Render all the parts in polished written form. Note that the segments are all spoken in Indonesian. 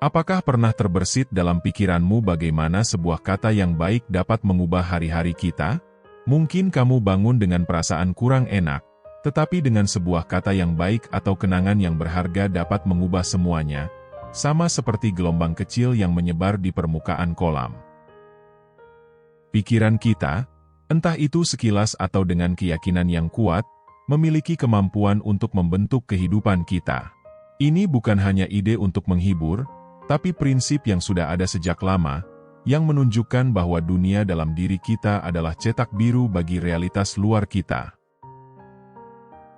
Apakah pernah terbersit dalam pikiranmu bagaimana sebuah kata yang baik dapat mengubah hari-hari kita? Mungkin kamu bangun dengan perasaan kurang enak, tetapi dengan sebuah kata yang baik atau kenangan yang berharga dapat mengubah semuanya, sama seperti gelombang kecil yang menyebar di permukaan kolam. Pikiran kita, entah itu sekilas atau dengan keyakinan yang kuat, memiliki kemampuan untuk membentuk kehidupan kita. Ini bukan hanya ide untuk menghibur, tapi prinsip yang sudah ada sejak lama, yang menunjukkan bahwa dunia dalam diri kita adalah cetak biru bagi realitas luar kita.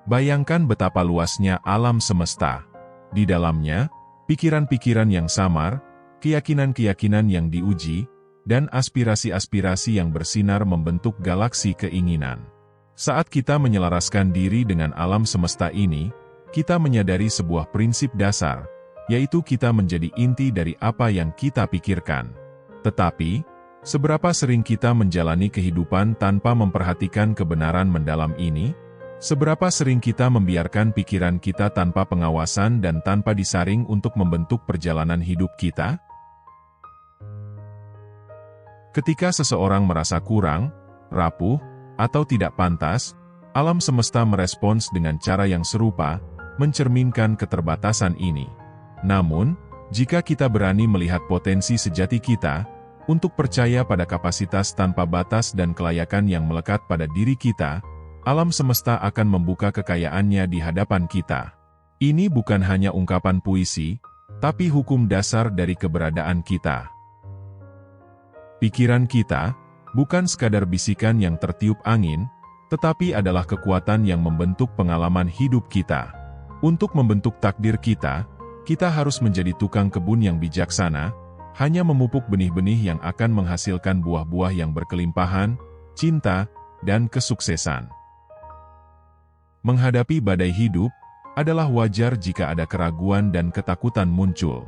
Bayangkan betapa luasnya alam semesta. Di dalamnya, pikiran-pikiran yang samar, keyakinan-keyakinan yang diuji, dan aspirasi-aspirasi yang bersinar membentuk galaksi keinginan. Saat kita menyelaraskan diri dengan alam semesta ini, kita menyadari sebuah prinsip dasar, yaitu kita menjadi inti dari apa yang kita pikirkan. Tetapi, seberapa sering kita menjalani kehidupan tanpa memperhatikan kebenaran mendalam ini? Seberapa sering kita membiarkan pikiran kita tanpa pengawasan dan tanpa disaring untuk membentuk perjalanan hidup kita? Ketika seseorang merasa kurang, rapuh, atau tidak pantas, alam semesta merespons dengan cara yang serupa, mencerminkan keterbatasan ini. Namun, jika kita berani melihat potensi sejati kita, untuk percaya pada kapasitas tanpa batas dan kelayakan yang melekat pada diri kita, alam semesta akan membuka kekayaannya di hadapan kita. Ini bukan hanya ungkapan puisi, tapi hukum dasar dari keberadaan kita. Pikiran kita, bukan sekadar bisikan yang tertiup angin, tetapi adalah kekuatan yang membentuk pengalaman hidup kita. Untuk membentuk takdir kita, kita harus menjadi tukang kebun yang bijaksana, hanya memupuk benih-benih yang akan menghasilkan buah-buah yang berkelimpahan, cinta, dan kesuksesan. Menghadapi badai hidup, adalah wajar jika ada keraguan dan ketakutan muncul.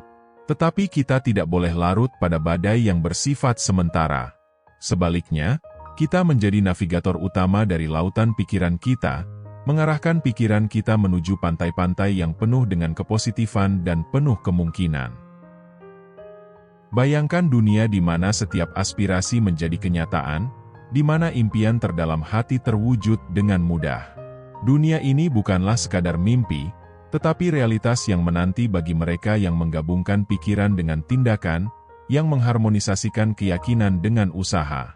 Tetapi kita tidak boleh larut pada badai yang bersifat sementara. Sebaliknya, kita menjadi navigator utama dari lautan pikiran kita, mengarahkan pikiran kita menuju pantai-pantai yang penuh dengan kepositifan dan penuh kemungkinan. Bayangkan dunia di mana setiap aspirasi menjadi kenyataan, di mana impian terdalam hati terwujud dengan mudah. Dunia ini bukanlah sekadar mimpi, tetapi realitas yang menanti bagi mereka yang menggabungkan pikiran dengan tindakan, yang mengharmonisasikan keyakinan dengan usaha.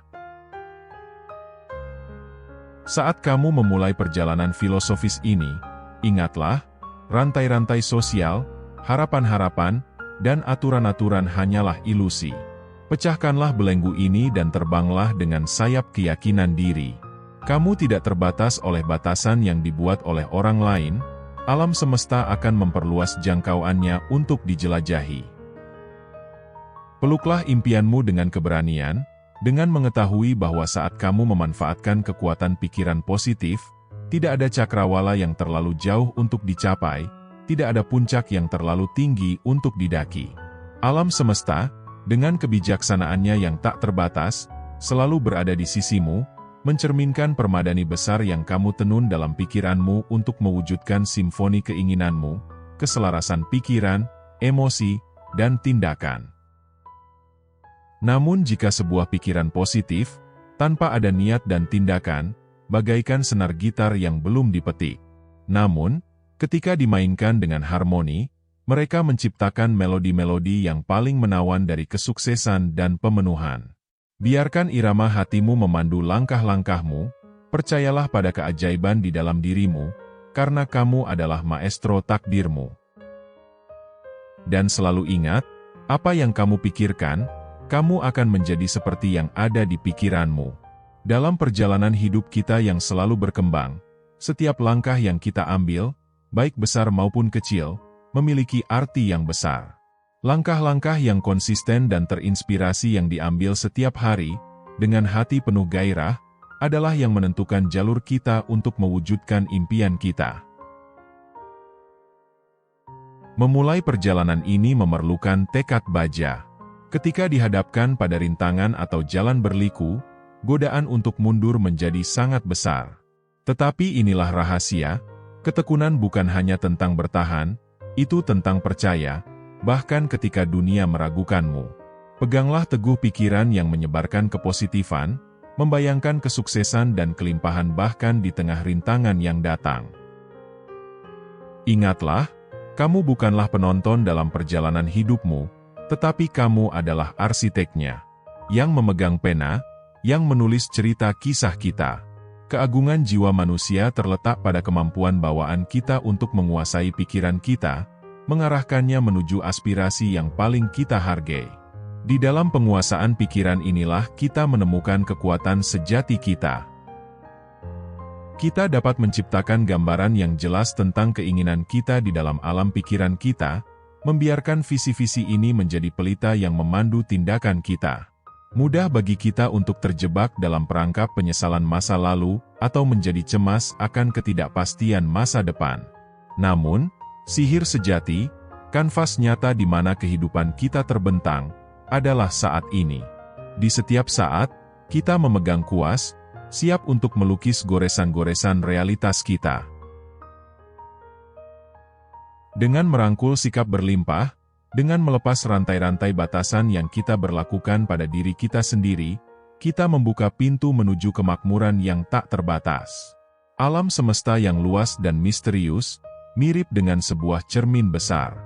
Saat kamu memulai perjalanan filosofis ini, ingatlah, rantai-rantai sosial, harapan-harapan, dan aturan-aturan hanyalah ilusi. Pecahkanlah belenggu ini dan terbanglah dengan sayap keyakinan diri. Kamu tidak terbatas oleh batasan yang dibuat oleh orang lain, alam semesta akan memperluas jangkauannya untuk dijelajahi. Peluklah impianmu dengan keberanian, dengan mengetahui bahwa saat kamu memanfaatkan kekuatan pikiran positif, tidak ada cakrawala yang terlalu jauh untuk dicapai, tidak ada puncak yang terlalu tinggi untuk didaki. Alam semesta, dengan kebijaksanaannya yang tak terbatas, selalu berada di sisimu, mencerminkan permadani besar yang kamu tenun dalam pikiranmu untuk mewujudkan simfoni keinginanmu, keselarasan pikiran, emosi, dan tindakan. Namun jika sebuah pikiran positif, tanpa ada niat dan tindakan, bagaikan senar gitar yang belum dipetik. Namun, ketika dimainkan dengan harmoni, mereka menciptakan melodi-melodi yang paling menawan dari kesuksesan dan pemenuhan. Biarkan irama hatimu memandu langkah-langkahmu, percayalah pada keajaiban di dalam dirimu, karena kamu adalah maestro takdirmu. Dan selalu ingat, apa yang kamu pikirkan, kamu akan menjadi seperti yang ada di pikiranmu. Dalam perjalanan hidup kita yang selalu berkembang, setiap langkah yang kita ambil, baik besar maupun kecil, memiliki arti yang besar. Langkah-langkah yang konsisten dan terinspirasi yang diambil setiap hari, dengan hati penuh gairah, adalah yang menentukan jalur kita untuk mewujudkan impian kita. Memulai perjalanan ini memerlukan tekad baja. Ketika dihadapkan pada rintangan atau jalan berliku, godaan untuk mundur menjadi sangat besar. Tetapi inilah rahasia, ketekunan bukan hanya tentang bertahan, itu tentang percaya, bahkan ketika dunia meragukanmu. Peganglah teguh pikiran yang menyebarkan kepositifan, membayangkan kesuksesan dan kelimpahan bahkan di tengah rintangan yang datang. Ingatlah, kamu bukanlah penonton dalam perjalanan hidupmu, tetapi kamu adalah arsiteknya, yang memegang pena, yang menulis cerita kisah kita. Keagungan jiwa manusia terletak pada kemampuan bawaan kita untuk menguasai pikiran kita, mengarahkannya menuju aspirasi yang paling kita hargai. Di dalam penguasaan pikiran inilah kita menemukan kekuatan sejati kita. Kita dapat menciptakan gambaran yang jelas tentang keinginan kita di dalam alam pikiran kita, membiarkan visi-visi ini menjadi pelita yang memandu tindakan kita. Mudah bagi kita untuk terjebak dalam perangkap penyesalan masa lalu, atau menjadi cemas akan ketidakpastian masa depan. Namun, sihir sejati, kanvas nyata di mana kehidupan kita terbentang, adalah saat ini. Di setiap saat, kita memegang kuas, siap untuk melukis goresan-goresan realitas kita. Dengan merangkul sikap berlimpah, dengan melepas rantai-rantai batasan yang kita berlakukan pada diri kita sendiri, kita membuka pintu menuju kemakmuran yang tak terbatas. Alam semesta yang luas dan misterius, mirip dengan sebuah cermin besar.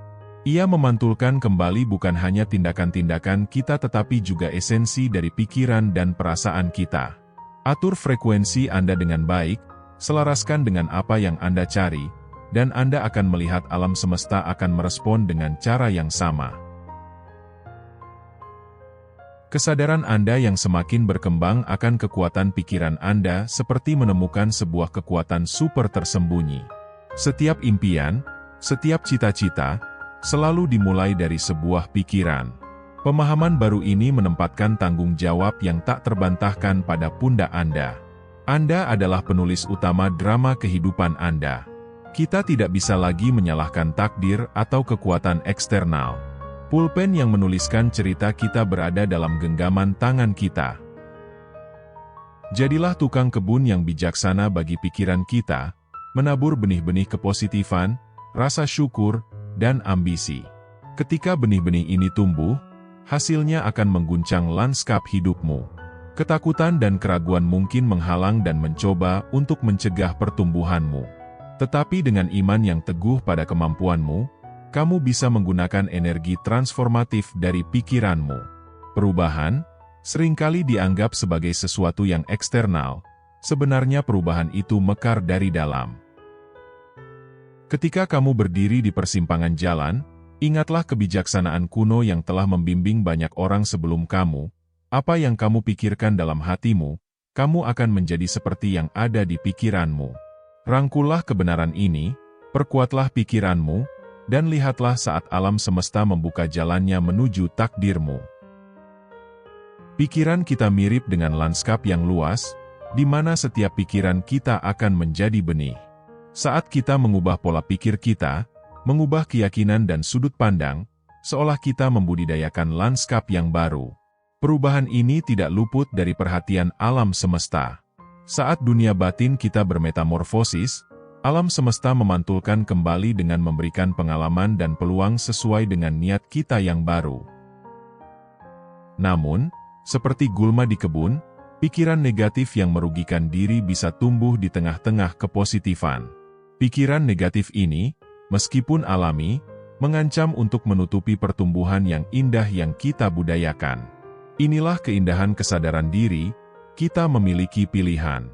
Ia memantulkan kembali bukan hanya tindakan-tindakan kita tetapi juga esensi dari pikiran dan perasaan kita. Atur frekuensi Anda dengan baik, selaraskan dengan apa yang Anda cari, dan Anda akan melihat alam semesta akan merespon dengan cara yang sama. Kesadaran Anda yang semakin berkembang akan kekuatan pikiran Anda seperti menemukan sebuah kekuatan super tersembunyi. Setiap impian, setiap cita-cita, selalu dimulai dari sebuah pikiran. Pemahaman baru ini menempatkan tanggung jawab yang tak terbantahkan pada pundak Anda. Anda adalah penulis utama drama kehidupan Anda. Kita tidak bisa lagi menyalahkan takdir atau kekuatan eksternal. Pulpen yang menuliskan cerita kita berada dalam genggaman tangan kita. Jadilah tukang kebun yang bijaksana bagi pikiran kita, menabur benih-benih kepositifan, rasa syukur, dan ambisi. Ketika benih-benih ini tumbuh, hasilnya akan mengguncang lanskap hidupmu. Ketakutan dan keraguan mungkin menghalang dan mencoba untuk mencegah pertumbuhanmu. Tetapi dengan iman yang teguh pada kemampuanmu, kamu bisa menggunakan energi transformatif dari pikiranmu. Perubahan, seringkali dianggap sebagai sesuatu yang eksternal, sebenarnya perubahan itu mekar dari dalam. Ketika kamu berdiri di persimpangan jalan, ingatlah kebijaksanaan kuno yang telah membimbing banyak orang sebelum kamu. Apa yang kamu pikirkan dalam hatimu, kamu akan menjadi seperti yang ada di pikiranmu. Rangkullah kebenaran ini, perkuatlah pikiranmu, dan lihatlah saat alam semesta membuka jalannya menuju takdirmu. Pikiran kita mirip dengan lanskap yang luas, di mana setiap pikiran kita akan menjadi benih. Saat kita mengubah pola pikir kita, mengubah keyakinan dan sudut pandang, seolah kita membudidayakan lanskap yang baru. Perubahan ini tidak luput dari perhatian alam semesta. Saat dunia batin kita bermetamorfosis, alam semesta memantulkan kembali dengan memberikan pengalaman dan peluang sesuai dengan niat kita yang baru. Namun, seperti gulma di kebun, pikiran negatif yang merugikan diri bisa tumbuh di tengah-tengah kepositifan. Pikiran negatif ini, meskipun alami, mengancam untuk menutupi pertumbuhan yang indah yang kita budayakan. Inilah keindahan kesadaran diri, kita memiliki pilihan.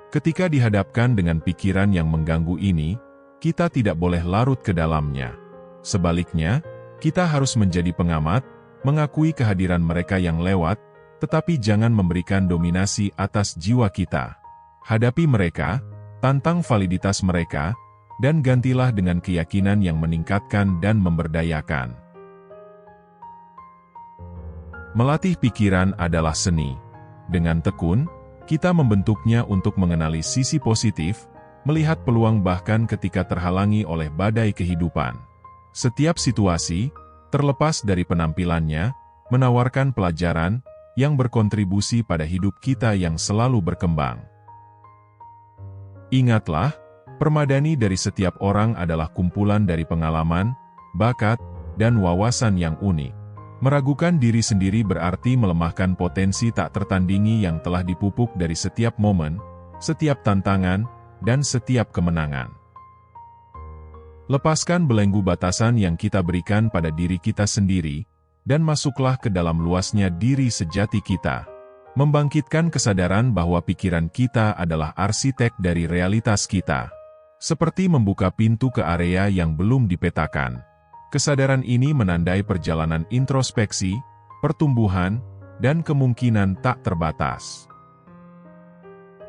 Ketika dihadapkan dengan pikiran yang mengganggu ini, kita tidak boleh larut ke dalamnya. Sebaliknya, kita harus menjadi pengamat, mengakui kehadiran mereka yang lewat, tetapi jangan memberikan dominasi atas jiwa kita. Hadapi mereka, tantang validitas mereka, dan gantilah dengan keyakinan yang meningkatkan dan memberdayakan. Melatih pikiran adalah seni. Dengan tekun, kita membentuknya untuk mengenali sisi positif, melihat peluang bahkan ketika terhalangi oleh badai kehidupan. Setiap situasi, terlepas dari penampilannya, menawarkan pelajaran yang berkontribusi pada hidup kita yang selalu berkembang. Ingatlah, permadani dari setiap orang adalah kumpulan dari pengalaman, bakat, dan wawasan yang unik. Meragukan diri sendiri berarti melemahkan potensi tak tertandingi yang telah dipupuk dari setiap momen, setiap tantangan, dan setiap kemenangan. Lepaskan belenggu batasan yang kita berikan pada diri kita sendiri, dan masuklah ke dalam luasnya diri sejati kita. Membangkitkan kesadaran bahwa pikiran kita adalah arsitek dari realitas kita. Seperti membuka pintu ke area yang belum dipetakan. Kesadaran ini menandai perjalanan introspeksi, pertumbuhan, dan kemungkinan tak terbatas.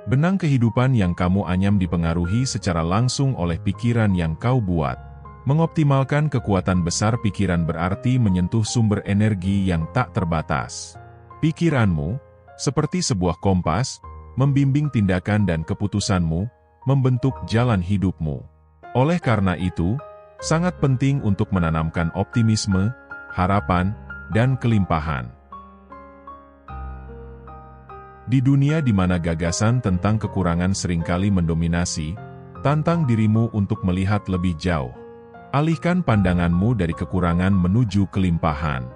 Benang kehidupan yang kamu anyam dipengaruhi secara langsung oleh pikiran yang kau buat. Mengoptimalkan kekuatan besar pikiran berarti menyentuh sumber energi yang tak terbatas. Pikiranmu, seperti sebuah kompas, membimbing tindakan dan keputusanmu, membentuk jalan hidupmu. Oleh karena itu, sangat penting untuk menanamkan optimisme, harapan, dan kelimpahan. Di dunia di mana gagasan tentang kekurangan seringkali mendominasi, tantang dirimu untuk melihat lebih jauh. Alihkan pandanganmu dari kekurangan menuju kelimpahan.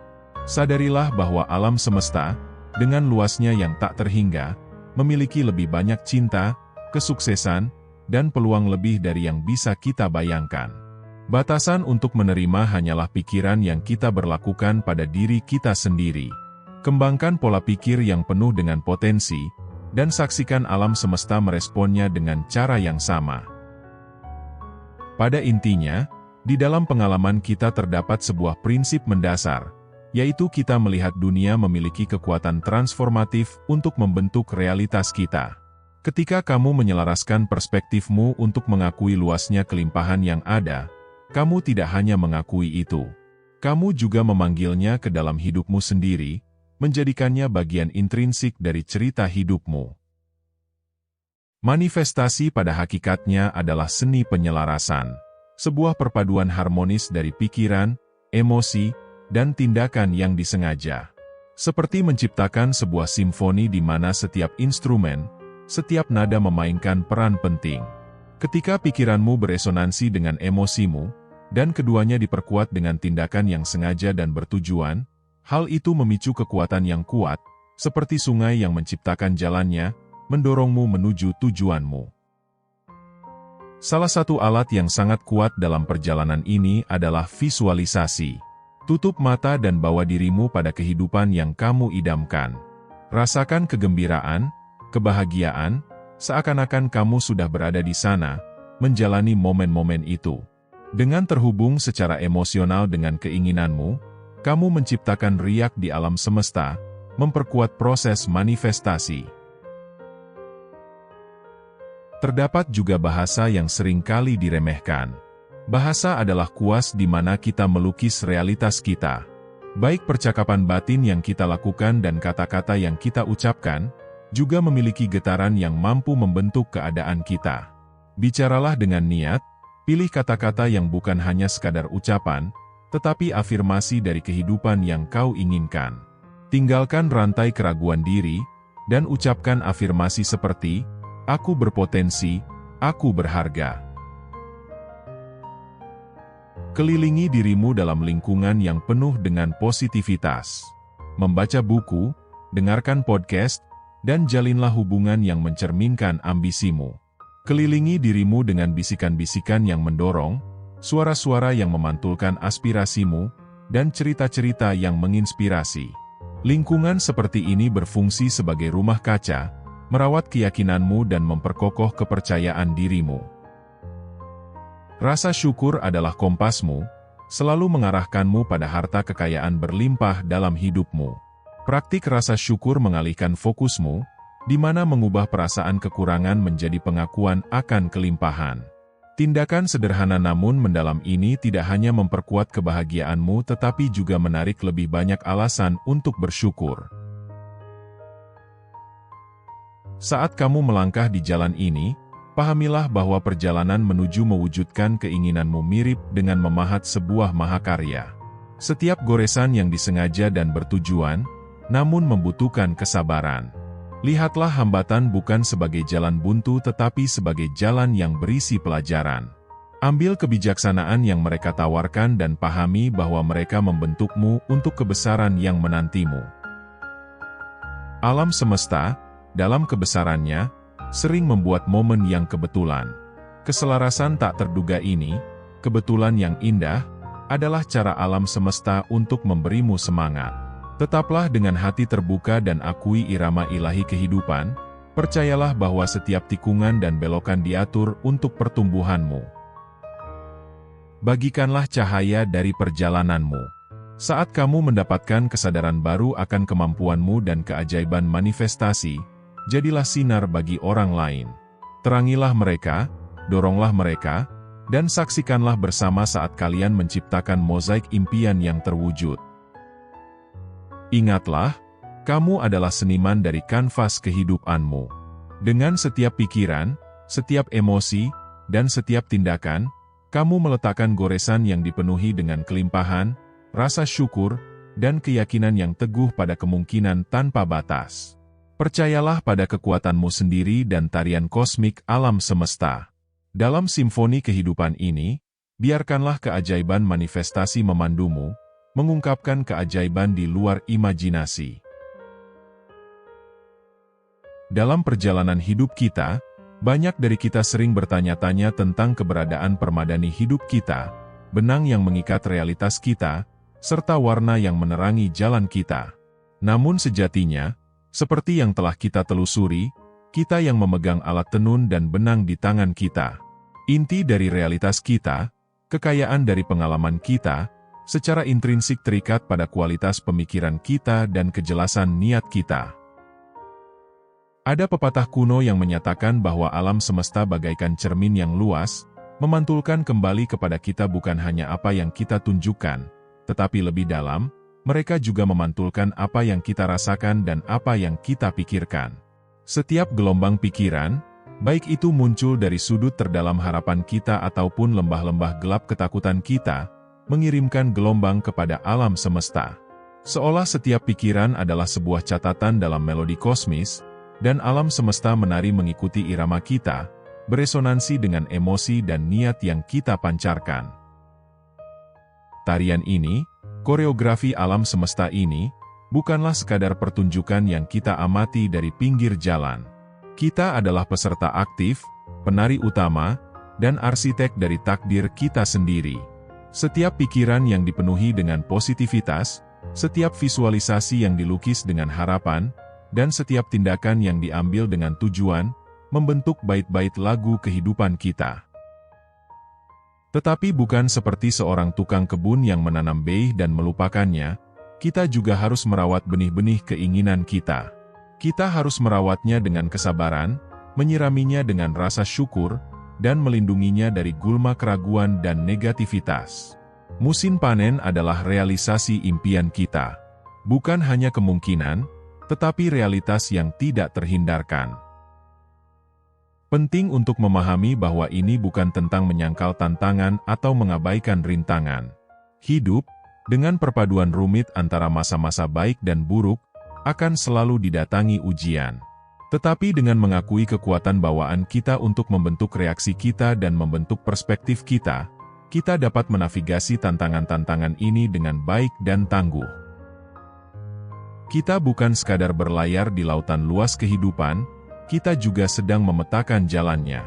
Sadarilah bahwa alam semesta, dengan luasnya yang tak terhingga, memiliki lebih banyak cinta, kesuksesan, dan peluang lebih dari yang bisa kita bayangkan. Batasan untuk menerima hanyalah pikiran yang kita berlakukan pada diri kita sendiri. Kembangkan pola pikir yang penuh dengan potensi, dan saksikan alam semesta meresponnya dengan cara yang sama. Pada intinya, di dalam pengalaman kita terdapat sebuah prinsip mendasar, yaitu kita melihat dunia memiliki kekuatan transformatif untuk membentuk realitas kita. Ketika kamu menyelaraskan perspektifmu untuk mengakui luasnya kelimpahan yang ada, kamu tidak hanya mengakui itu. Kamu juga memanggilnya ke dalam hidupmu sendiri, menjadikannya bagian intrinsik dari cerita hidupmu. Manifestasi pada hakikatnya adalah seni penyelarasan. Sebuah perpaduan harmonis dari pikiran, emosi, dan tindakan yang disengaja. Seperti menciptakan sebuah simfoni di mana setiap instrumen, setiap nada memainkan peran penting. Ketika pikiranmu beresonansi dengan emosimu, dan keduanya diperkuat dengan tindakan yang sengaja dan bertujuan, hal itu memicu kekuatan yang kuat, seperti sungai yang menciptakan jalannya, mendorongmu menuju tujuanmu. Salah satu alat yang sangat kuat dalam perjalanan ini adalah visualisasi. Tutup mata dan bawa dirimu pada kehidupan yang kamu idamkan. Rasakan kegembiraan, kebahagiaan, seakan-akan kamu sudah berada di sana, menjalani momen-momen itu. Dengan terhubung secara emosional dengan keinginanmu, kamu menciptakan riak di alam semesta, memperkuat proses manifestasi. Terdapat juga bahasa yang seringkali diremehkan. Bahasa adalah kuas di mana kita melukis realitas kita. Baik percakapan batin yang kita lakukan dan kata-kata yang kita ucapkan, juga memiliki getaran yang mampu membentuk keadaan kita. Bicaralah dengan niat, pilih kata-kata yang bukan hanya sekadar ucapan, tetapi afirmasi dari kehidupan yang kau inginkan. Tinggalkan rantai keraguan diri, dan ucapkan afirmasi seperti, "Aku berpotensi, aku berharga." Kelilingi dirimu dalam lingkungan yang penuh dengan positivitas. Membaca buku, dengarkan podcast, dan jalinlah hubungan yang mencerminkan ambisimu. Kelilingi dirimu dengan bisikan-bisikan yang mendorong, suara-suara yang memantulkan aspirasimu, dan cerita-cerita yang menginspirasi. Lingkungan seperti ini berfungsi sebagai rumah kaca, merawat keyakinanmu dan memperkokoh kepercayaan dirimu. Rasa syukur adalah kompasmu, selalu mengarahkanmu pada harta kekayaan berlimpah dalam hidupmu. Praktik rasa syukur mengalihkan fokusmu, di mana mengubah perasaan kekurangan menjadi pengakuan akan kelimpahan. Tindakan sederhana namun mendalam ini tidak hanya memperkuat kebahagiaanmu tetapi juga menarik lebih banyak alasan untuk bersyukur. Saat kamu melangkah di jalan ini, pahamilah bahwa perjalanan menuju mewujudkan keinginanmu mirip dengan memahat sebuah mahakarya. Setiap goresan yang disengaja dan bertujuan, namun membutuhkan kesabaran. Lihatlah hambatan bukan sebagai jalan buntu tetapi sebagai jalan yang berisi pelajaran. Ambil kebijaksanaan yang mereka tawarkan dan pahami bahwa mereka membentukmu untuk kebesaran yang menantimu. Alam semesta, dalam kebesarannya, sering membuat momen yang kebetulan. Keselarasan tak terduga ini, kebetulan yang indah, adalah cara alam semesta untuk memberimu semangat. Tetaplah dengan hati terbuka dan akui irama ilahi kehidupan, percayalah bahwa setiap tikungan dan belokan diatur untuk pertumbuhanmu. Bagikanlah cahaya dari perjalananmu. Saat kamu mendapatkan kesadaran baru akan kemampuanmu dan keajaiban manifestasi, jadilah sinar bagi orang lain. Terangilah mereka, doronglah mereka, dan saksikanlah bersama saat kalian menciptakan mozaik impian yang terwujud. Ingatlah, kamu adalah seniman dari kanvas kehidupanmu. Dengan setiap pikiran, setiap emosi, dan setiap tindakan, kamu meletakkan goresan yang dipenuhi dengan kelimpahan, rasa syukur, dan keyakinan yang teguh pada kemungkinan tanpa batas. Percayalah pada kekuatanmu sendiri dan tarian kosmik alam semesta. Dalam simfoni kehidupan ini, biarkanlah keajaiban manifestasi memandumu, mengungkapkan keajaiban di luar imajinasi. Dalam perjalanan hidup kita, banyak dari kita sering bertanya-tanya tentang keberadaan permadani hidup kita, benang yang mengikat realitas kita, serta warna yang menerangi jalan kita. Namun sejatinya, seperti yang telah kita telusuri, kita yang memegang alat tenun dan benang di tangan kita. Inti dari realitas kita, kekayaan dari pengalaman kita, secara intrinsik terikat pada kualitas pemikiran kita dan kejelasan niat kita. Ada pepatah kuno yang menyatakan bahwa alam semesta bagaikan cermin yang luas, memantulkan kembali kepada kita bukan hanya apa yang kita tunjukkan, tetapi lebih dalam, mereka juga memantulkan apa yang kita rasakan dan apa yang kita pikirkan. Setiap gelombang pikiran, baik itu muncul dari sudut terdalam harapan kita ataupun lembah-lembah gelap ketakutan kita, mengirimkan gelombang kepada alam semesta. Seolah setiap pikiran adalah sebuah catatan dalam melodi kosmis, dan alam semesta menari mengikuti irama kita, beresonansi dengan emosi dan niat yang kita pancarkan. Tarian ini, koreografi alam semesta ini, bukanlah sekadar pertunjukan yang kita amati dari pinggir jalan. Kita adalah peserta aktif, penari utama, dan arsitek dari takdir kita sendiri. Setiap pikiran yang dipenuhi dengan positivitas, setiap visualisasi yang dilukis dengan harapan, dan setiap tindakan yang diambil dengan tujuan, membentuk bait-bait lagu kehidupan kita. Tetapi bukan seperti seorang tukang kebun yang menanam beih dan melupakannya, kita juga harus merawat benih-benih keinginan kita. Kita harus merawatnya dengan kesabaran, menyiraminya dengan rasa syukur, dan melindunginya dari gulma keraguan dan negativitas. Musim panen adalah realisasi impian kita. Bukan hanya kemungkinan, tetapi realitas yang tidak terhindarkan. Penting untuk memahami bahwa ini bukan tentang menyangkal tantangan atau mengabaikan rintangan. Hidup, dengan perpaduan rumit antara masa-masa baik dan buruk, akan selalu didatangi ujian. Tetapi dengan mengakui kekuatan bawaan kita untuk membentuk reaksi kita dan membentuk perspektif kita, kita dapat menavigasi tantangan-tantangan ini dengan baik dan tangguh. Kita bukan sekadar berlayar di lautan luas kehidupan, kita juga sedang memetakan jalannya.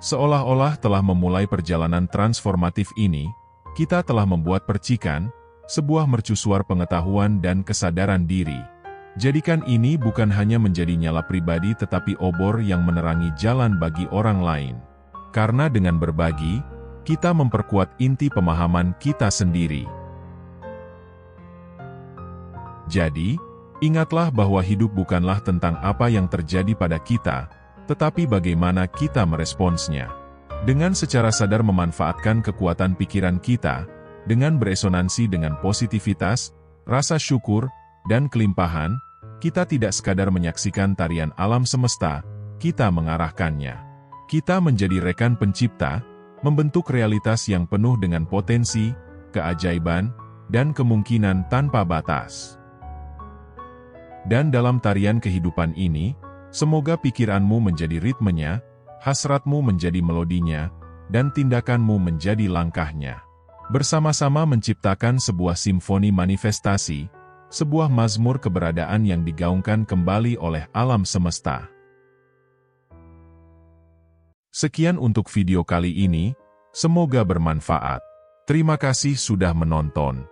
Seolah-olah telah memulai perjalanan transformatif ini, kita telah membuat percikan, sebuah mercusuar pengetahuan dan kesadaran diri. Jadikan ini bukan hanya menjadi nyala pribadi tetapi obor yang menerangi jalan bagi orang lain. Karena dengan berbagi, kita memperkuat inti pemahaman kita sendiri. Jadi, ingatlah bahwa hidup bukanlah tentang apa yang terjadi pada kita, tetapi bagaimana kita meresponsnya. Dengan secara sadar memanfaatkan kekuatan pikiran kita, dengan beresonansi dengan positivitas, rasa syukur, dan kelimpahan, kita tidak sekadar menyaksikan tarian alam semesta, kita mengarahkannya. Kita menjadi rekan pencipta, membentuk realitas yang penuh dengan potensi, keajaiban, dan kemungkinan tanpa batas. Dan dalam tarian kehidupan ini, semoga pikiranmu menjadi ritmenya, hasratmu menjadi melodinya, dan tindakanmu menjadi langkahnya. Bersama-sama menciptakan sebuah simfoni manifestasi, sebuah mazmur keberadaan yang digaungkan kembali oleh alam semesta. Sekian untuk video kali ini, semoga bermanfaat. Terima kasih sudah menonton.